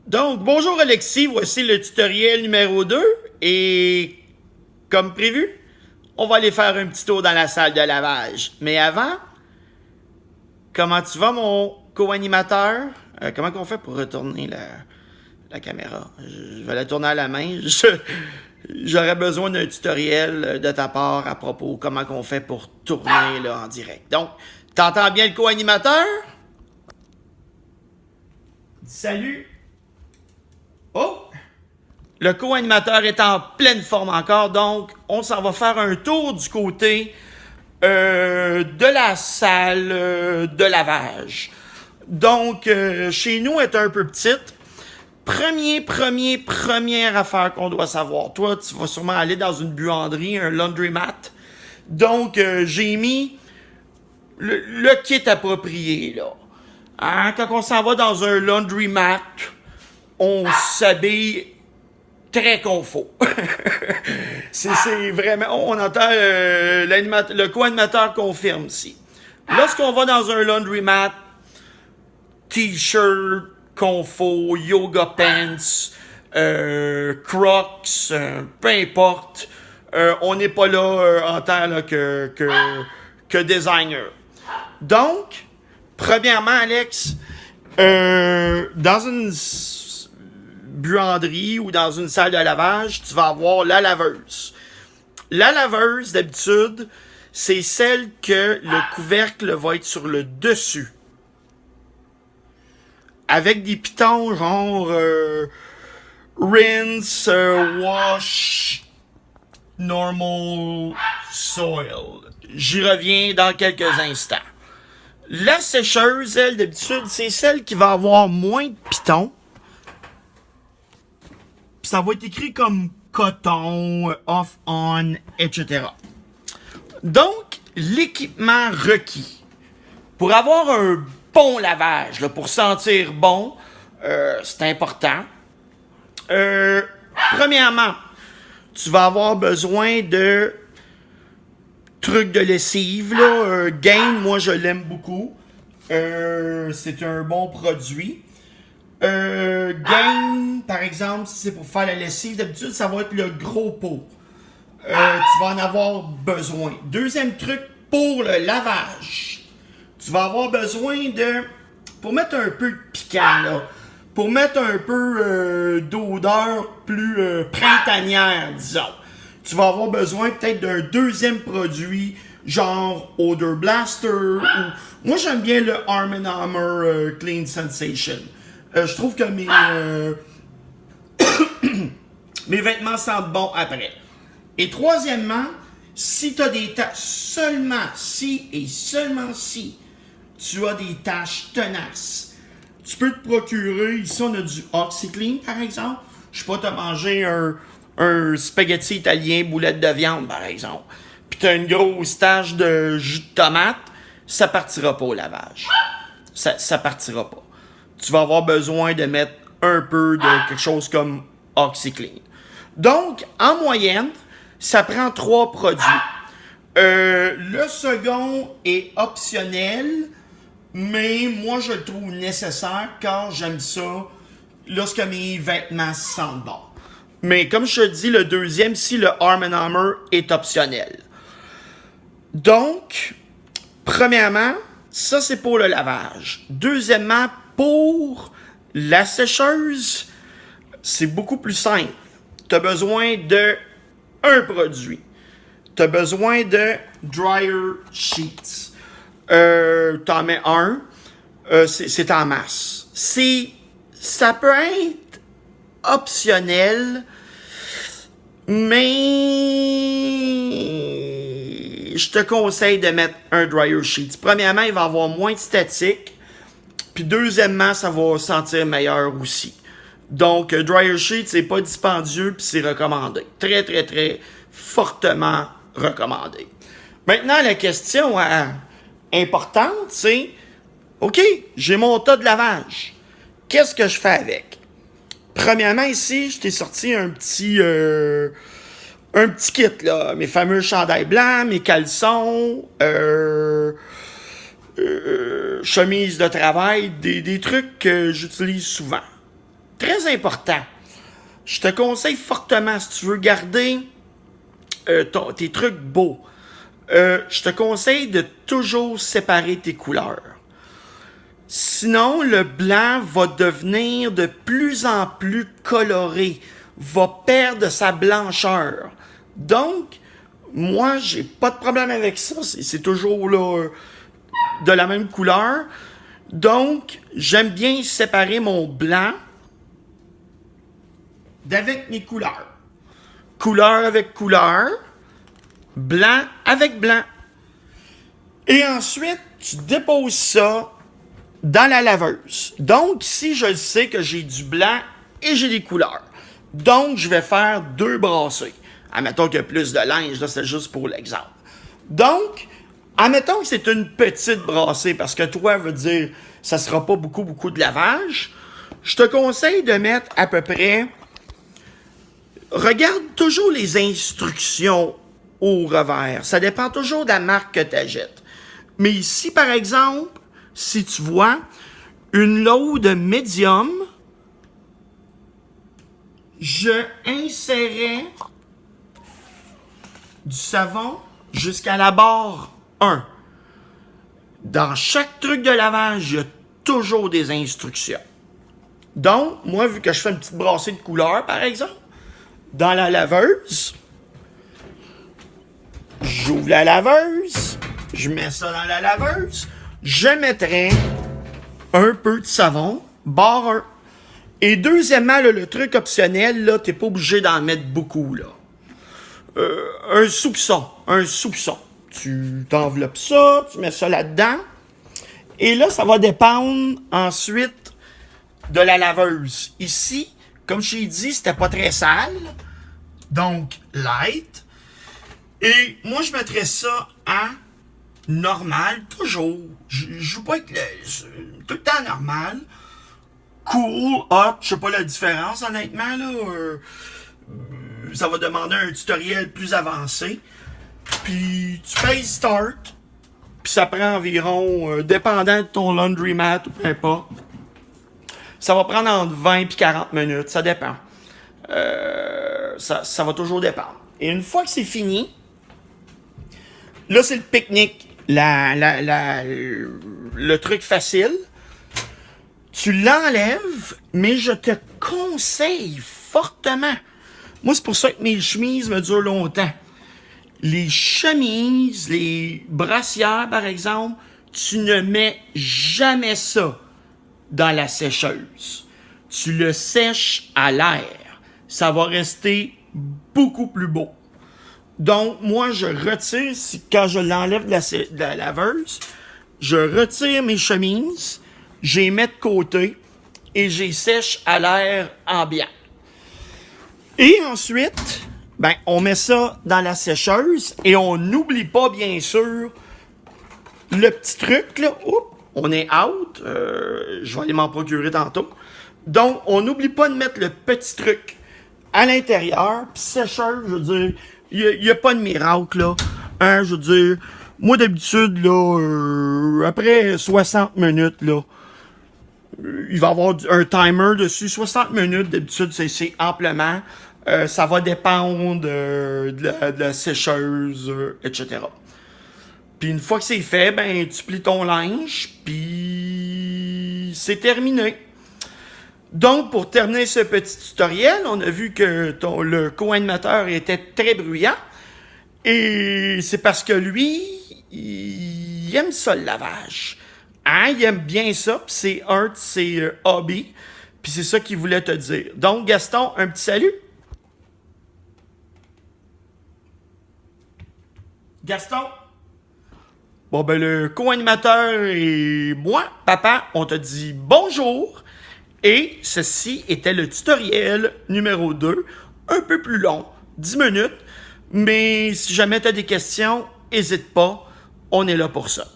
Donc, bonjour Alexis, voici le tutoriel numéro 2 et comme prévu, on va aller faire un petit tour dans la salle de lavage. Mais avant, comment tu vas mon co-animateur? Comment qu'on fait pour retourner la caméra? Je vais la tourner à la main. J'aurais besoin d'un tutoriel de ta part à propos comment qu'on fait pour tourner là, en direct. Donc, t'entends bien le co-animateur? Salut! Oh! Le co-animateur est en pleine forme encore, donc on s'en va faire un tour du côté de la salle de lavage. Donc, chez nous est un peu petite. Première affaire qu'on doit savoir. Toi, tu vas sûrement aller dans une buanderie, un laundromat. Donc, j'ai mis le kit approprié, là. Hein? Quand on s'en va dans un laundromat, on s'habille très confort. c'est vraiment... On entend le co-animateur confirme ici. Lorsqu'on va dans un laundromat, t-shirt, confort, yoga pants, crocs, peu importe, on n'est pas là en tant là, que designer. Donc, premièrement, Alex, dans une buanderie ou dans une salle de lavage, tu vas avoir la laveuse. La laveuse, d'habitude, c'est celle que le couvercle va être sur le dessus. Avec des pitons genre rinse, wash, normal, soil. J'y reviens dans quelques instants. La sécheuse, elle, d'habitude, c'est celle qui va avoir moins de pitons. Puis ça va être écrit comme coton, off-on, etc. Donc, l'équipement requis pour avoir un bon lavage, là, pour sentir bon, c'est important. Premièrement, tu vas avoir besoin de trucs de lessive, là. Gain, moi, je l'aime beaucoup. C'est un bon produit. Gain, par exemple, si c'est pour faire la lessive, d'habitude, ça va être le gros pot. Tu vas en avoir besoin. Deuxième truc, pour le lavage, tu vas avoir besoin de... Pour mettre un peu de piquant, là. Pour mettre un peu d'odeur plus printanière, disons. Tu vas avoir besoin peut-être d'un deuxième produit, genre Odor Blaster. Ou... Moi, j'aime bien le Arm & Hammer Clean Sensation. Je trouve que mes vêtements sentent bon après. Et troisièmement, si tu as des taches, seulement si et seulement si tu as des taches tenaces, tu peux te procurer, ici on a du OxiClean par exemple. Je sais pas, t'as mangé un spaghetti italien boulette de viande par exemple. Puis t'as une grosse tache de jus de tomate, ça partira pas au lavage. Ça partira pas. Tu vas avoir besoin de mettre un peu de quelque chose comme OxiClean. Donc, en moyenne, ça prend 3 produits. Le second est optionnel, mais moi, je le trouve nécessaire car j'aime ça lorsque mes vêtements sentent bon. Mais comme je te dis, le deuxième, si le Arm & Hammer est optionnel. Donc, premièrement, ça, c'est pour le lavage. Deuxièmement, pour la sécheuse, c'est beaucoup plus simple. Tu as besoin de un produit. Tu as besoin de dryer sheets. T'en mets un. C'est en masse. Ça peut être optionnel, mais je te conseille de mettre un dryer sheet. Premièrement, il va avoir moins de statique. Puis deuxièmement, ça va sentir meilleur aussi. Donc, dryer sheet, c'est pas dispendieux puis c'est recommandé. Très, très, très fortement recommandé. Maintenant, la question importante, c'est OK, j'ai mon tas de lavage. Qu'est-ce que je fais avec? Premièrement, ici, je t'ai sorti un petit kit, là. Mes fameux chandails blancs, mes caleçons, chemise de travail, des trucs que j'utilise souvent. très important. Je te conseille fortement, si tu veux garder tes trucs beaux, je te conseille de toujours séparer tes couleurs. Sinon, le blanc va devenir de plus en plus coloré, va perdre sa blancheur. Donc, moi, j'ai pas de problème avec ça. C'est toujours là de la même couleur. Donc, j'aime bien séparer mon blanc d'avec mes couleurs. Couleur avec couleur, blanc avec blanc. Et ensuite, tu déposes ça dans la laveuse. Donc, ici, je sais que j'ai du blanc et j'ai des couleurs. Donc, je vais faire 2 brassées. Admettons qu'il y a plus de linge, là, c'est juste pour l'exemple. Donc, admettons que c'est une petite brassée, parce que toi, veut dire, ça sera pas beaucoup de lavage. Je te conseille de mettre à peu près... Regarde toujours les instructions au revers. Ça dépend toujours de la marque que tu achètes. Mais ici, par exemple, si tu vois une load médium, je insérais du savon jusqu'à la barre 1. Dans chaque truc de lavage, il y a toujours des instructions. Donc, moi, vu que je fais une petite brassée de couleur, par exemple, dans la laveuse, j'ouvre la laveuse, je mets ça dans la laveuse, je mettrai un peu de savon, barre 1. Et deuxièmement, là, le truc optionnel, là, t'es pas obligé d'en mettre beaucoup, là. Un soupçon. Tu t'enveloppes ça, tu mets ça là-dedans. Et là, ça va dépendre ensuite de la laveuse. Ici, comme je t'ai dit, c'était pas très sale. Donc, light. Et moi, je mettrais ça à normal, toujours. Je joue pas avec tout le temps normal. Cool, hot, je sais pas la différence, honnêtement, là. Ça va demander un tutoriel plus avancé. Puis, tu payes start. Puis, ça prend environ, dépendant de ton laundromat ou peu importe, ça va prendre entre 20 et 40 minutes. Ça dépend. Ça va toujours dépendre. Et une fois que c'est fini, là, c'est le pique-nique. Le truc facile. Tu l'enlèves, mais je te conseille fortement. Moi, c'est pour ça que mes chemises me durent longtemps. Les chemises, les brassières, par exemple, tu ne mets jamais ça dans la sécheuse. Tu le sèches à l'air. Ça va rester beaucoup plus beau. Donc, moi, je retire, quand je l'enlève de la laveuse, je retire mes chemises, je les mets de côté et je les sèche à l'air ambiant. Et ensuite, ben, on met ça dans la sécheuse et on n'oublie pas, bien sûr, le petit truc, là. Oups, on est out. Je vais aller m'en procurer tantôt. Donc, on n'oublie pas de mettre le petit truc à l'intérieur. Puis sécheuse, je veux dire, il n'y a pas de miracle, là. Hein, je veux dire, moi, d'habitude, là, après 60 minutes, là, il va y avoir un timer dessus. 60 minutes, d'habitude, c'est amplement. Ça va dépendre de la sécheuse, etc. Puis une fois que c'est fait, ben tu plies ton linge, puis c'est terminé. Donc, pour terminer ce petit tutoriel, on a vu que le co-animateur était très bruyant. Et c'est parce que lui, il aime ça, le lavage. Hein? Il aime bien ça, puis c'est un de ses hobbies. Puis c'est ça qu'il voulait te dire. Donc, Gaston, un petit salut. Gaston? Bon, ben, le co-animateur et moi, papa, on te dit bonjour. Et ceci était le tutoriel numéro 2, un peu plus long, 10 minutes. Mais si jamais tu as des questions, n'hésite pas, on est là pour ça.